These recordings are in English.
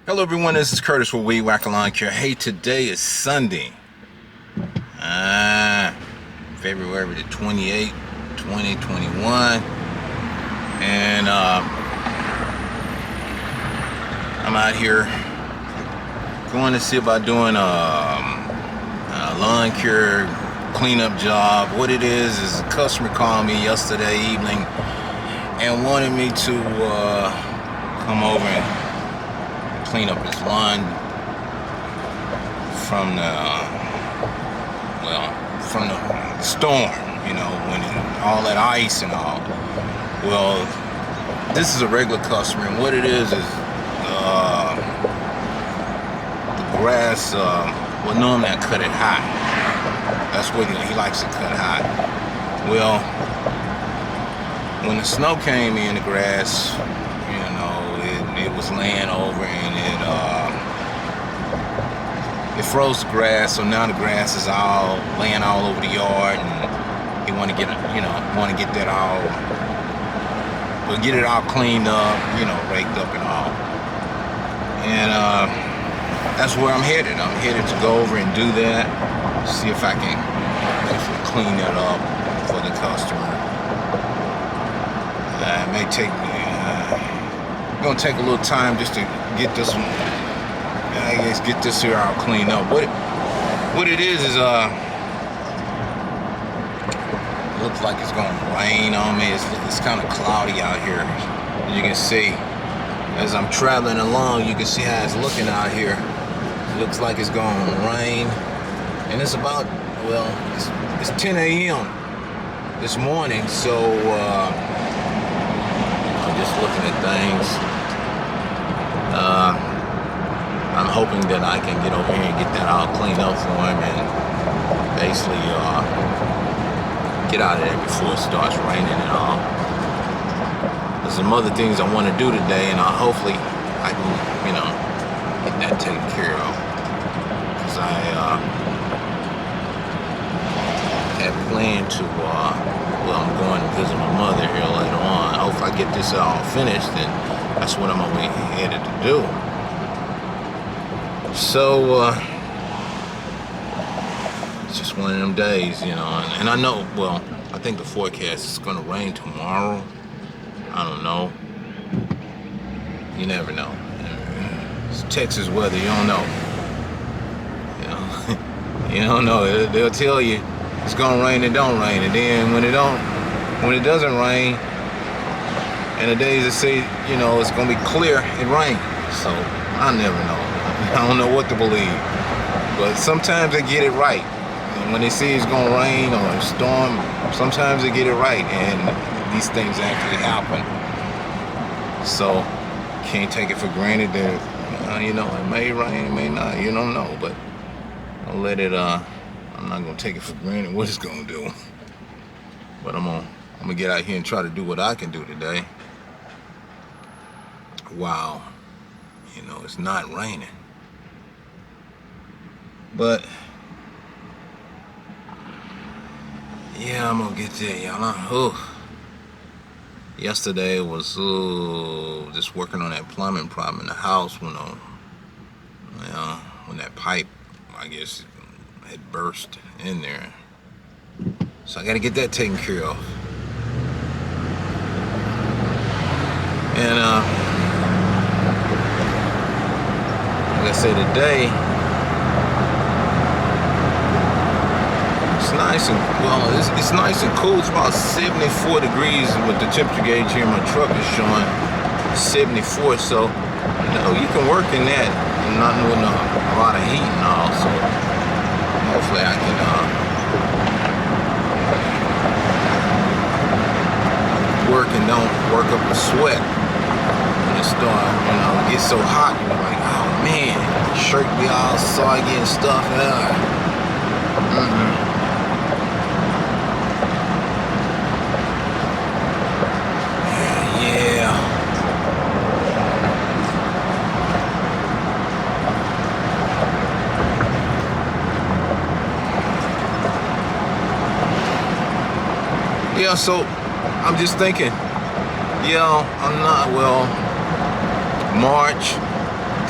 Hello everyone, this is Curtis with Weed Whacker Lawn Care. Hey, today is Sunday, February the 28th, 2021, and I'm out here going to see about doing a lawn care cleanup job. What it is a customer called me yesterday evening and wanted me to come over and clean up his lawn from the storm, when all that ice and all. Well, this is a regular customer, and what it is the grass, normally I cut it high. That's what he likes to cut high. Well, when the snow came in, the grass, it was laying over, and it froze the grass. So now the grass is all laying all over the yard, and he want to get that all, get it all cleaned up, raked up and all. And that's where I'm headed. I'm headed to go over and do that. See if I can actually clean that up for the customer. It may take me. Gonna take a little time just to get this one, get this here all cleaned up. What it is looks like it's gonna rain on me. It's kind of cloudy out here. You can see as I'm traveling along, you can see how it's looking out here. It looks like it's gonna rain, and it's about, it's 10 a.m. this morning, so I'm just looking at things. I'm hoping that I can get over here and get that all cleaned up for him, and basically get out of there before it starts raining and all. There's some other things I want to do today, and hopefully I can, get that taken care of. Because I had planned to, I'm going to visit my mother here later on. Hopefully I get this all finished, and that's what I'm headed to do. So it's just one of them days, and I know, I think the forecast is going to rain tomorrow. I don't know. You never know. It's Texas weather. You don't know. You don't know. They'll tell you it's going to rain, it don't rain, and then when it doesn't rain, and the days that say, it's going to be clear, it rains. So I never know. I don't know what to believe. But sometimes they get it right. And when they say it's going to rain or a storm, sometimes they get it right. And these things actually happen. So can't take it for granted that, it may rain, it may not. You don't know. But I'll let it, I'm not going to take it for granted what it's going to do. But I'm going to get out here and try to do what I can do today. Wow, it's not raining, but yeah, I'm gonna get there, y'all. Yesterday was just working on that plumbing problem in the house when that pipe, I guess, had burst in there. So I got to get that taken care of. And like I said, today it's nice and it's nice and cool. It's about 74 degrees with the temperature gauge here in my truck is showing 74. So you can work in that, not with a lot of heat and all. So hopefully I can work and don't work up a sweat when it start, get so hot. You're like, oh man, shirt be all soggy and stuff. Yeah. Yeah, so I'm just thinking, I'm not, March,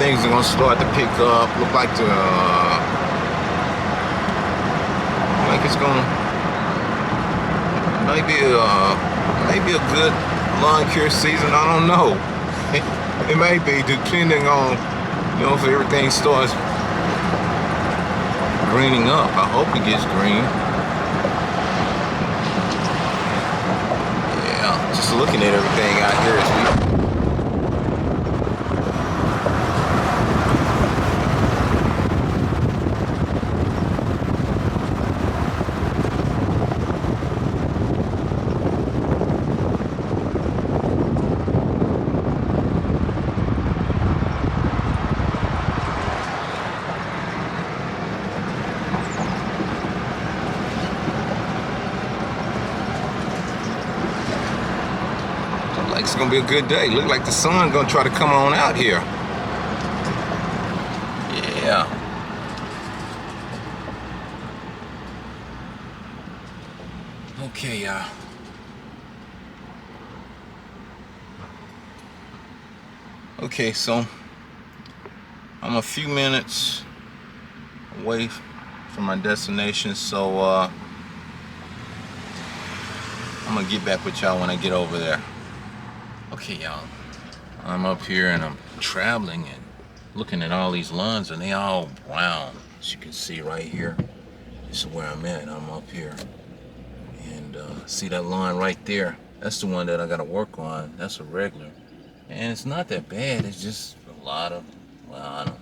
things are gonna start to pick up. Look like it's gonna maybe a good lawn care season. I don't know. It may be, depending on, you know, if everything starts greening up. I hope it gets green. Yeah, just looking at everything out here as we it's gonna be a good day. Look like the sun gonna try to come on out here. Yeah. Okay, y'all. Okay, so I'm a few minutes away from my destination, so I'm gonna get back with y'all when I get over there. Okay, y'all, I'm up here and I'm traveling and looking at all these lawns, and they all brown, as you can see right here. This is where I'm at. I'm up here, and see that lawn right there? That's the one that I gotta work on. That's a regular, and it's not that bad. It's just a lot of, well, I don't know.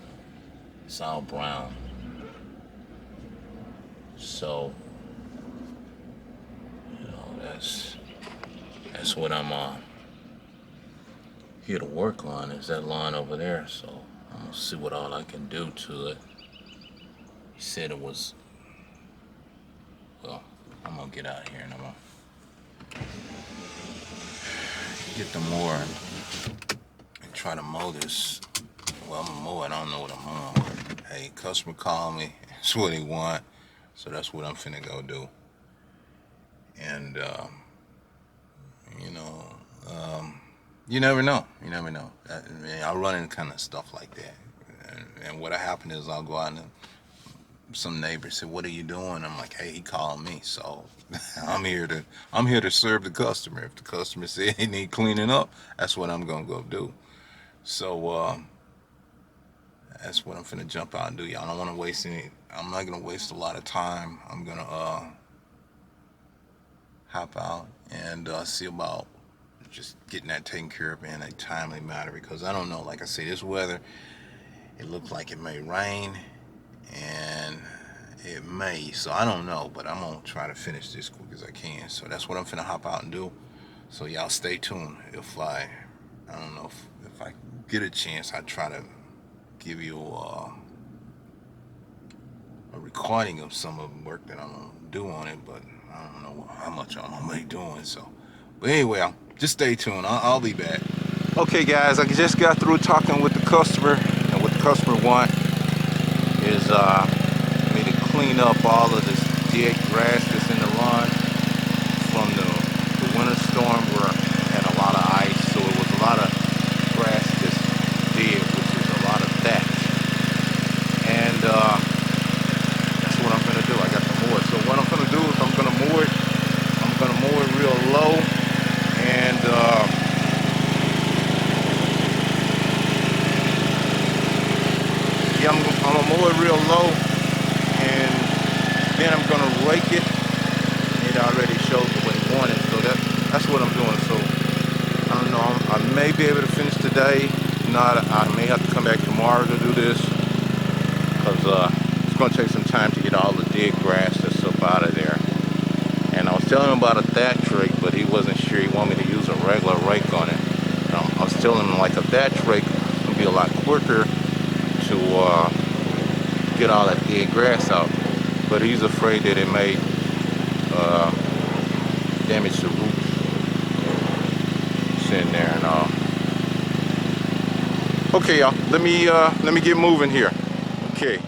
It's all brown. So, you know, that's what I'm on. Here to work on is that lawn over there, so I'm gonna see what all I can do to it. He said it was, well, I'm gonna get out here and I'm gonna get the mower and try to mow this. Well, I'm gonna mow it, I don't know what I'm on, but hey, customer called me, that's what he want, so that's what I'm finna go do. And you know, you never know. You never know. I run into kind of stuff like that. And what happened is I'll go out and some neighbors say, "What are you doing?" I'm like, "Hey, he called me, so I'm here to serve the customer. If the customer said he need cleaning up, that's what I'm gonna go do." So that's what I'm finna jump out and do, y'all. I don't want to waste any. I'm not gonna waste a lot of time. I'm gonna hop out and see about just getting that taken care of in a timely manner, because I don't know, like I say, this weather, it looks like it may rain and it may, so I don't know, but I'm gonna try to finish this quick as I can. So that's what I'm finna hop out and do. So y'all stay tuned. If I don't know if I get a chance, I try to give you a recording of some of the work that I'm gonna do on it, but I don't know how much I'm gonna be doing. So, but anyway, just stay tuned. I'll be back. Okay, guys, I just got through talking with the customer, and what the customer want is me to clean up all of this dead grass that's in the lawn from the winter storm, where I had a lot of ice, so it was a lot of grass that's dead, which is a lot of thatch. And that's what I'm gonna do. I got to mow it. So what I'm gonna do is I'm gonna mow it. I'm gonna mow it real low, and yeah, I'm gonna mow it real low, and then I'm gonna rake it. It already shows what it wanted, so that's what I'm doing. So I don't know. I may be able to finish today. If not, I may have to come back tomorrow to do this, because it's gonna take some time to get all the dead grass that's up out of there. And I was telling him about a thatch rake, but he wasn't sure. He wanted me to use a regular rake on it. I was telling him, like, a thatch rake would be a lot quicker to get all that dead grass out, but he's afraid that it may damage the roots in there and all. Okay, y'all, let me get moving here. Okay.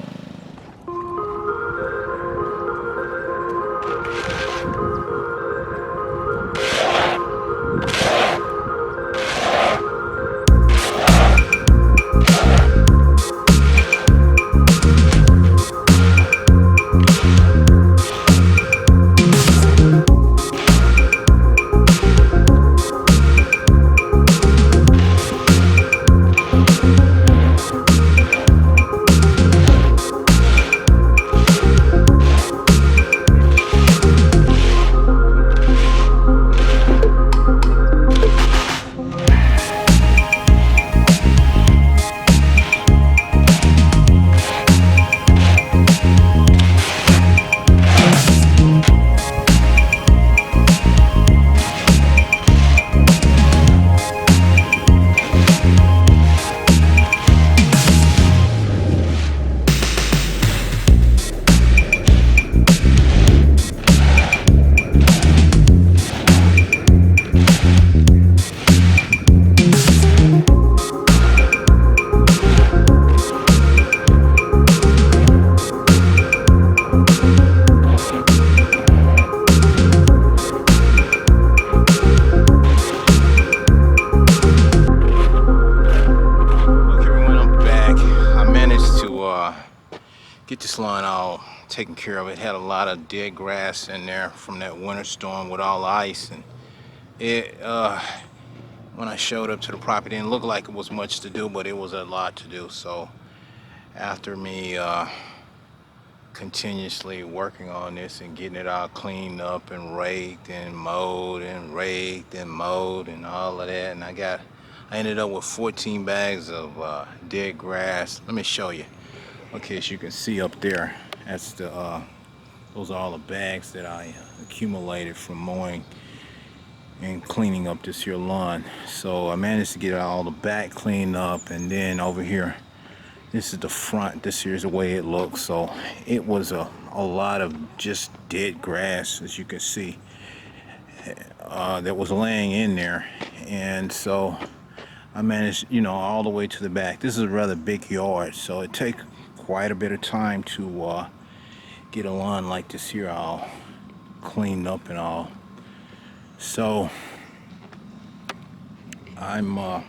get this lawn all taken care of. It had a lot of dead grass in there from that winter storm with all the ice, and it when I showed up to the property, it didn't look like it was much to do, but it was a lot to do. So after me continuously working on this and getting it all cleaned up and raked and mowed and raked and mowed and all of that, and I ended up with 14 bags of dead grass. Let me show you. Okay, as you can see up there, that's the those are all the bags that I accumulated from mowing and cleaning up this here lawn. So I managed to get all the back cleaned up, and then over here, this is the front. This here's the way it looks. So it was a lot of just dead grass, as you can see, that was laying in there. And so I managed, you know, all the way to the back. This is a rather big yard, so it takes quite a bit of time to get a lawn like this here all cleaned up and all. So I'm what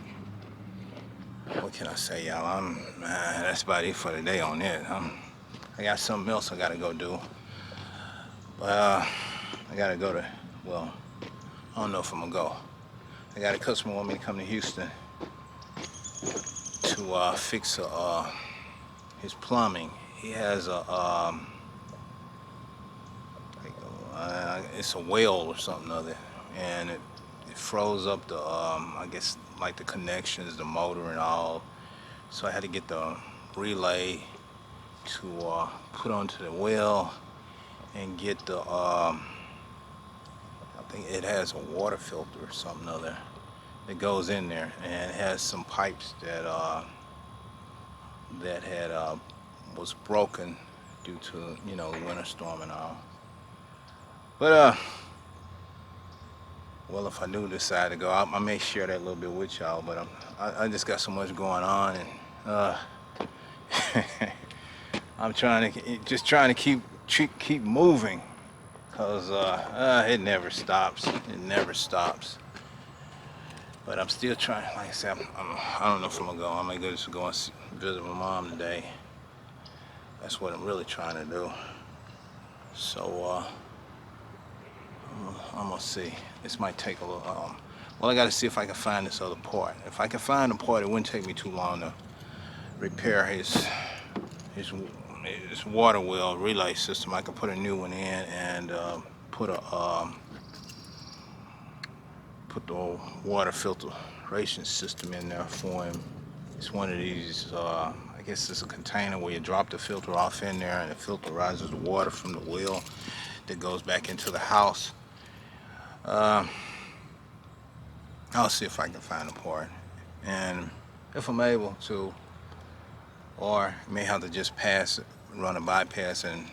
can I say, y'all? That's about it for today on it. I got something else I gotta go do, but I gotta go to, well, I don't know if I'm gonna go. I got a customer want me to come to Houston to fix his plumbing. He has a it's a well or something other, and it froze up the I guess like the connections, the motor and all. So I had to get the relay to put onto the well and get the I think it has a water filter or something other that goes in there, and it has some pipes that had was broken due to, you know, the winter storm and all. But well, if I do decide to go, I may share that a little bit with y'all. But I just got so much going on, and I'm trying to keep moving, cause it never stops. It never stops. But I'm still trying. Like I said, I don't know if I'm gonna go. I may just go and visit my mom today. That's what I'm really trying to do. So I'm gonna see. This might take a little. Well, I got to see if I can find this other part. If I can find a part, it wouldn't take me too long to repair his water well relay system. I could put a new one in and put the water filtration system in there for him. It's one of these. I guess it's a container where you drop the filter off in there, and it filterizes the water from the well that goes back into the house. I'll see if I can find a part, and if I'm able to, or may have to just run a bypass, and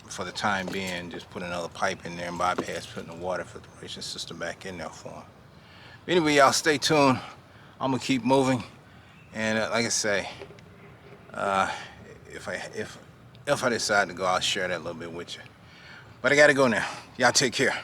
for the time being just put another pipe in there and bypass putting the water filtration system back in there for him. But anyway, y'all stay tuned. I'm gonna keep moving, and like I say, if I decide to go, I'll share that a little bit with you. But I gotta go now. Y'all take care.